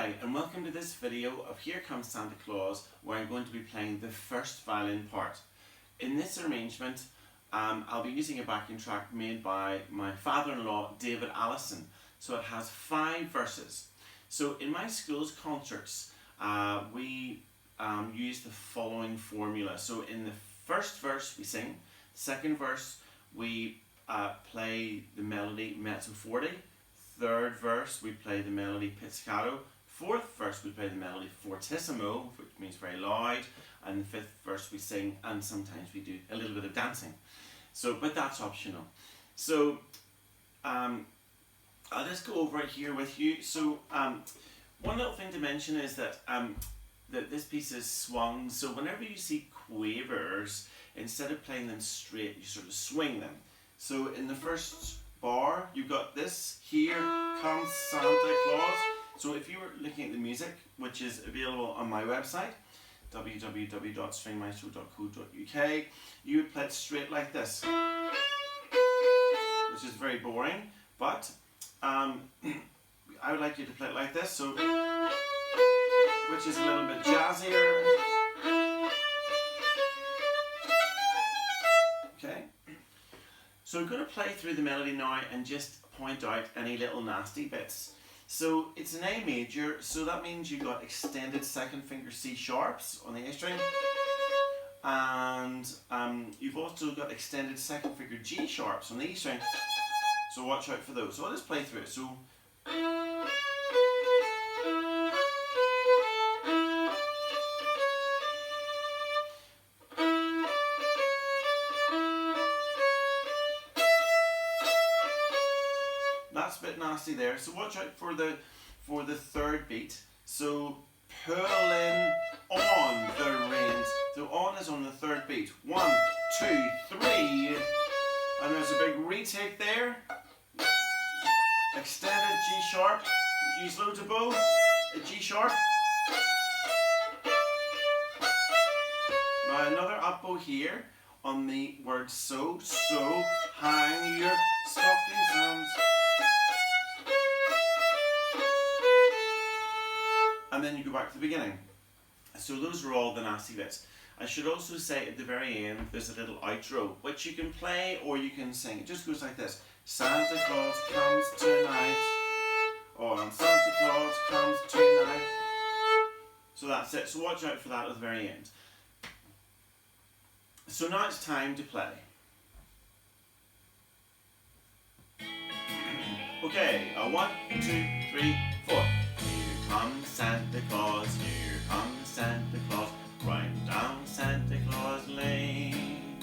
Hi, and welcome to this video of Here Comes Santa Claus, where I'm going to be playing the first violin part. In this arrangement, I'll be using a backing track made by my father-in-law, David Allison. So it has 5 verses. So in my school's concerts, we use the following formula. So in the first verse we sing, second verse we play the melody mezzo forte, third verse we play the melody pizzicato, fourth verse we play the melody fortissimo, which means very loud, and the fifth verse we sing, and sometimes we do a little bit of dancing. So, but that's optional. So I'll just go over it here with you. So one little thing to mention is that that this piece is swung, so whenever you see quavers, instead of playing them straight, you sort of swing them. So in the first bar, you've got this, Here Comes Santa Claus. So if you were looking at the music, which is available on my website, www.stringmaestro.co.uk, you would play it straight like this, which is very boring, but I would like you to play it like this, so, which is a little bit jazzier. Okay, so I'm going to play through the melody now and just point out any little nasty bits. So it's an A major, so that means you've got extended second finger C sharps on the A string, and you've also got extended second finger G sharps on the E string, so watch out for those. So I'll just play through it. So that's a bit nasty there, so watch out for the third beat. So pull in on the reins. So on is on the third beat. 1, 2, 3, and there's a big retake there. Extended G sharp. Use loads of bow. A G sharp. Now another up bow here on the word so. So hang your stockings hands. And then you go back to the beginning. So those are all the nasty bits. I should also say at the very end there's a little outro, which you can play or you can sing. It just goes like this. Santa Claus comes tonight, or Santa Claus comes tonight. So that's it. So watch out for that at the very end. So now it's time to play. Okay, 1, 2, 3, 4. Here comes Santa Claus, here comes Santa Claus, riding down Santa Claus Lane.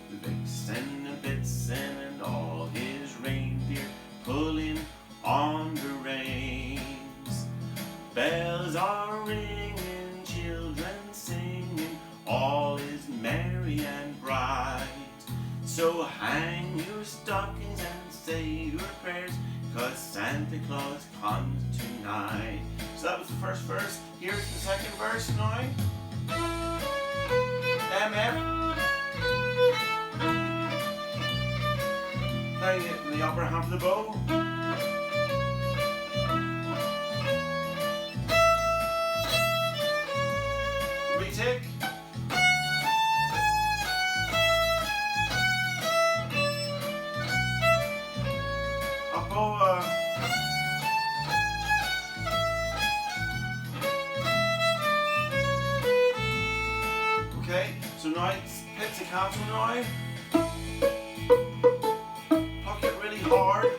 The Vixen and Blitzen and all his reindeer pulling on the reins. Bells are ringing, children singing, all is merry and bright. So hang your stockings and say your prayers, 'cause Santa Claus comes tonight. So that was the first verse. Here's the second verse now. MF. Playing it in the upper half of the bow. Retake. Up bow. Okay, so now it's pizzicato now. Pluck it really hard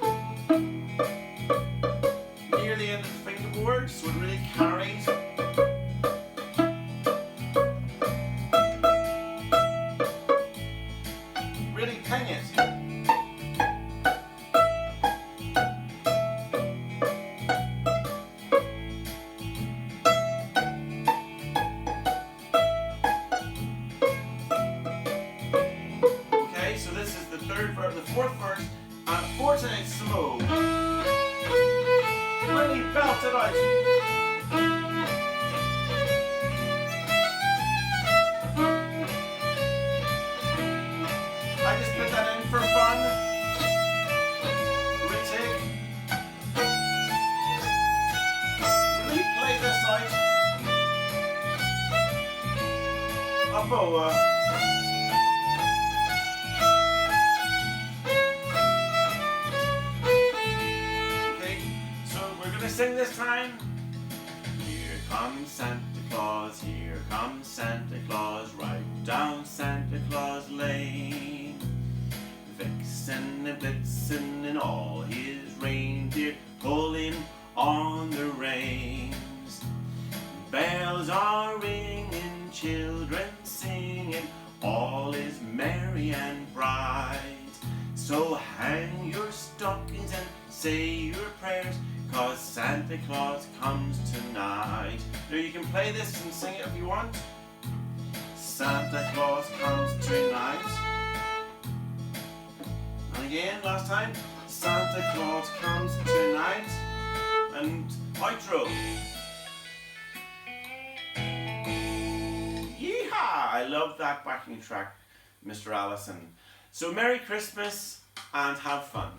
near the end of the fingerboard so it really carries. Really ping it. So this is the fourth verse, and fortissimo. Really belt it out. I just put that in for fun. Retake. Really boa. Okay, so we're gonna sing this time. Here comes Santa Claus, here comes Santa Claus, right down Santa Claus Lane. Vixen and Blitzen and all his reindeer pulling on the reins. Bells are ringing, children singing, all is merry and bright. So hang your stockings and say your prayers, 'cause Santa Claus comes tonight. Now you can play this and sing it if you want. Santa Claus comes tonight. And again, last time. Santa Claus comes tonight. And outro. Yeehaw! I love that backing track, Mr. Allison. So Merry Christmas and have fun.